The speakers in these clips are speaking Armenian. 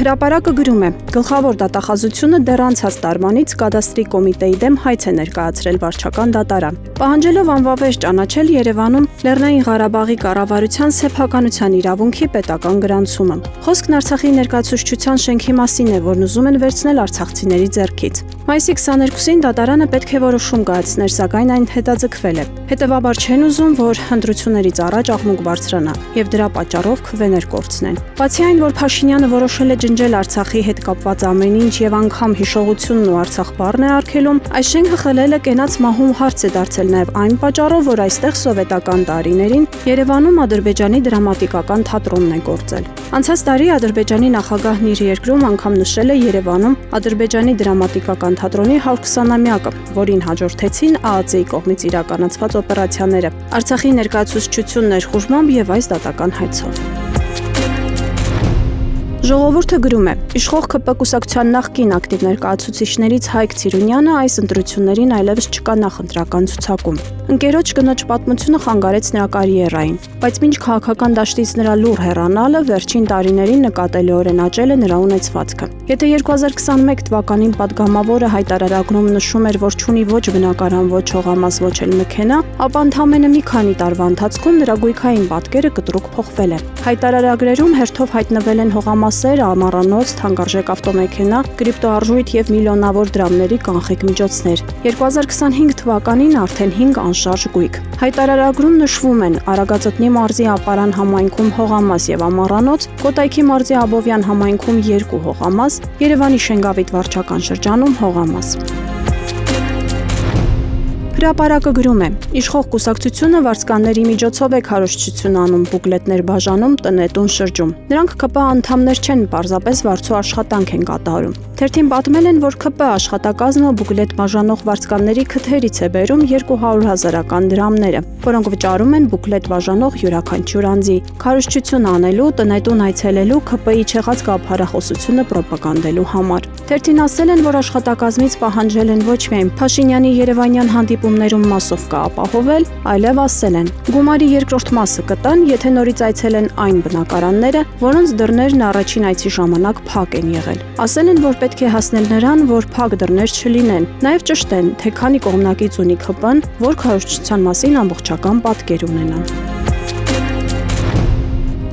Հրապարակը գրում է. գլխավոր դատախազությունը դեռ անցած տարմանից կադաստրի կոմիտեի դեմ հայց է ներկայացրել վարչական դատարան, պահանջելով անվավեր ճանաչել Երևանում Լեռնային Ղարաբաղի կառավարության սեփականության իրավունքի պետական գրանցումը։ Խոսքն Արցախի ներկայացուցչության շենքի մասին է, որն ուզում են վերցնել արցախցիների ձեռքից։ Մայիսի 22-ին դատարանը պետք է որոշում կայացներ, սակայն այն հետաձգվել է։ Հետևաբար չեն ուզում, որ ընտրություններից առաջ աղմուկ բարձրանա եւ դրա պատճառով քվեներ կորցնեն։ Բացի այն, որ Փաշինյանը որոշել է ջնջել Արցախի հետ կապված ամեն ինչ եւ անգամ հիշողությունն ու Արցախ բառն է արգելում, այս շենքը խլելը կենաց մահում հարց է դարձել նաեւ այն պատճառով, որ այստեղ սովետական տարիներին Երևանում Ադրբեջանի դրամատիկական թատրոնն է գործել։ Անցած տարի Ադրբեջանի նախագահն իր երկրում անգամ նշել է Երևանում Ադրբեջանի դրամատիկական թատրոնի 120-ամյակը, որին հաջորդեցին ԱԱԾ-ի կողմից իրականացված օպերացիաները, Արցախի ներկայացուցչություն ներխուժմամբ եւ այս դատական հայցով։ Ժողովուրդը գրում է. իշխող ՔՊ կուսակցության նախկին ակտիվ ներկայացուցիչներից Հայկ Ցիրունյանը այս ընտրություններին այլևս չկա նախընտրական ցուցակում։ Ընկերոջ կնոջ պատմությունը խանգարեց նրա կարիերային, բայց մինչ քաղաքական դաշտից նրա լուռ հեռանալը վերջին տարիներին նկատելիորեն աճել է նրա ունեցվածքը։ Եթե 2021 թվականին падգամավորը հայտարարագրում նշում էր, որ չունի ոչ բնակարան, ոչ հողամաս, ոչ էլ մեքենա, ապա ընդամենը մի քանի տարվա ընթացքում նրա գույքային պատկերը կտրուկ փոխվել է։ Հայտարարագրերում հերթով հայտնվել են հողամասեր, ամառանոց, թանկարժեք ավտոմեքենա, կրիպտոարժույթ եւ միլիոնավոր դրամների կանխիկ միջոցներ։ 2025 թվականին արդեն 5 անշարժ գույք։ Հայտարարագրում նշվում են Արագածոտնի մարզի Ապարան համայնքում հողամաս եւ ամառանոց, Կոտայքի մարզի Աբովյան համայնքում 2 հողամաս, Երևանի Շենգավիթ վարչական շրջանում հողամաս։ Հրապարակը գրում է. իշխող կուսակցությունը վարձկանների միջոցով է քարոզչություն անում, բուկլետներ բաժանում, տնետուն շրջում։ Նրանք ԿՊ անդամներ չեն, պարզապես վարձու աշխատանք են կատարում։ Թերթին պատմել են, որ ԿՊ աշխատակազմը բուկլետ բաժանող վարձկանների քթերից է բերում 200,000-ական դրամները, որոնք վճարում են բուկլետ բաժանող յուրաքանչյուր անձի, քարոզչություն անելու, տնետուն այցելելու, ԿՊ-ի չեղած գաղափարախոսությունը պրոպագանդելու համար։ Թերթին ասել են, որ աշխատակազմից պահանջել են ոչ միայն Փաշինյանի երևանյան հանդիպումներում մասով կապահովել, այլև ասել են. գումարի երկրորդ մասը կտան, եթե նորից այցելեն այն բնակարանները, որոնց դռներն առաջին այցի ժամանակ փակ են եղել։ Ասել են, որ պետք է հասնել նրան, որ փակ դռներ չլինեն։ Նաև ճշտ են, թե քանի կողմնակից ունի ԿՊ-ն, որ քարոզչության մասին ամբողջական պատկեր ունենան։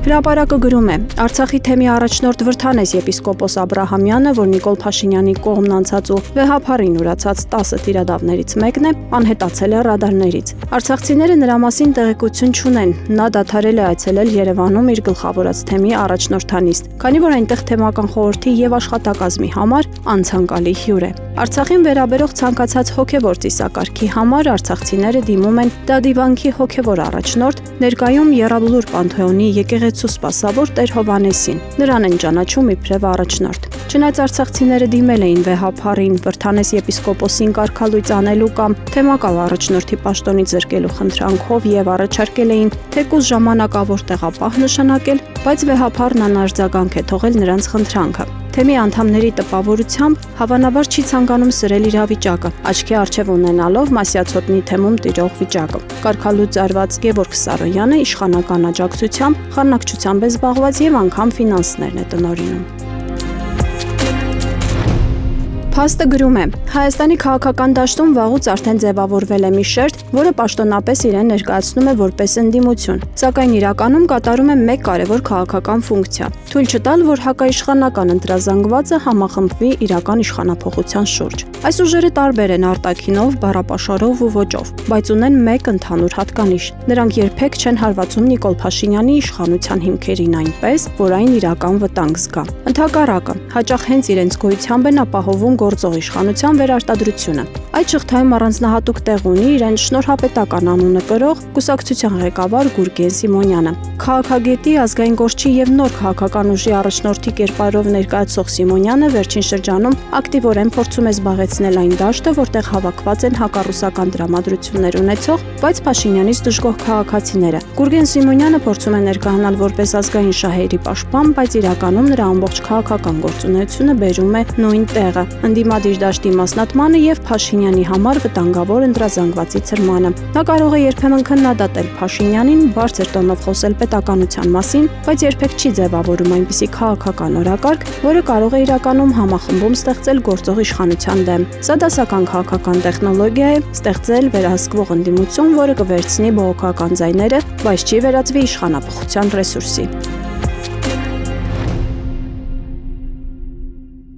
Հրապարակը գրում է. Արցախի թեմի առաջնորդ Վրթանես եպիսկոպոս Աբրահամյանը, որ Նիկոլ Փաշինյանի կողմն անցած ու վեհափառին ուրացած 10 տիրադավներից մեկն է, անհետացել է ռադարներից։ Արցախցիները նրա մասին տեղեկություն չունեն։ Նա դադարել է այցելել Երևանում իր գլխավորած թեմի առաջնորդանիստ, քանի որ այնտեղ թեմական խորհրդի եւ աշխատակազմի համար անցանկալի հյուր է։ Արցախին վերաբերող ցանկացած հոգևոր ծիսակարգի համար արցախցիները դիմում են Դադիվանքի հոգևոր առաջնորդ, ներկայում Եռաբլուր Պանթեոնի եկեղեցու սպասավոր Տեր Հովհաննեսին։ Նրան են ճանաչում իբրև առաջնորդ։ Չնայած արցախցիները դիմել էին վեհափառին, Վրթանես եպիսկոպոսին կարգալույծ անելու կամ թեմակալ առաջնորդի պաշտոնից զրկելու խնդրանքով եւ առաջարկել էին թեկուզ ժամանակավոր տեղապահ նշանակել, բայց վեհափառն անարձագանք է թողել նրանց խնդրանքը։ Թեմի անդամների տպավորությամբ հավանաբար չի ցանկանում սրել իրավիճակը, աչքի առջև ունենալով Մասյացոտնի թեմում տիրող վիճակը։ Կարգալույծ արված Գևորգ Սարոյանը իշխանական աջակցությամբ խառնակցությամբ է զբաղված եւ անգամ ֆինանսներն է տնօրինում։ Փաստը գրում է. Հայաստանի քաղաքական դաշտում վաղուց արդեն ձևավորվել է մի շերտ, որը պաշտոնապես իրեն ներկայացնում է որպես ընդդիմություն, սակայն իրականում կատարում է մեկ կարևոր քաղաքական ֆունկցիա՝ թույլ չտալ, որ հակաիշխանական ընտրազանգվածը համախմբվի իրական իշխանափոխության շուրջ։ Այս ուժերը տարբեր են արտաքինով, բառապաշարով ու ոճով, բայց ունեն մեկ ընդհանուր հատկանիշ։ Նրանք երբեք չեն հարվածում Նիկոլ Փաշինյանի իշխանության հիմքերին այնպես, որ այն իրական վտանգ զգա։ Ընդհակառակը, հաճախ հենց իրենց գոյությամբ են ապահովում գործող իշխանության վերարտադրությունը։ Այդ շղթայում առանձնահատուկ տեղ ունի իրեն շնորհապետական անունը կրող կուսակցության ղեկավար Գուրգեն Սիմոնյանը։ Քաղաքագետի, ազգային գործչի եւ նոր քաղաքական ուժի առաջնորդի կերպարով ներկայացող Սիմոնյանը վերջին շրջանում ակտիվորեն փորձում է զբաղեցնել այն դաշտը, որտեղ հավաքված են հակառուսական դրամատրություններ ունեցող, բայց Փաշինյանից դժգոհ քաղաքացիները։ Գուրգեն Սիմոնյանը փորձում է ներկայանալ որպես ազգային շահերի պաշտպան, բայց իրականում նրա ամբողջ քաղաքական գործունեությունը բերում է նույն տեղը՝ ընդդիմադիր դաշտի մասնատմանը եւ Փաշինյանի Փաշինյանի համար վտանգավոր ընտրազանգվածի ցրմանը։ Նա կարող է երբեմն քննադատել Փաշինյանին, բարձր տոնով խոսել պետականության մասին, բայց երբեք չի ձևավորում այնպիսի քաղաքական օրակարգ, որը կարող է իրականում համախմբում ստեղծել գործող իշխանության դեմ։ Սա դասական քաղաքական տեխնոլոգիա է, ստեղծել վերահսկվող ընդդիմություն, որը կվերցնի բողոքական ձայները, բայց չի վերածվի իշխանափոխության ռեսուրսի։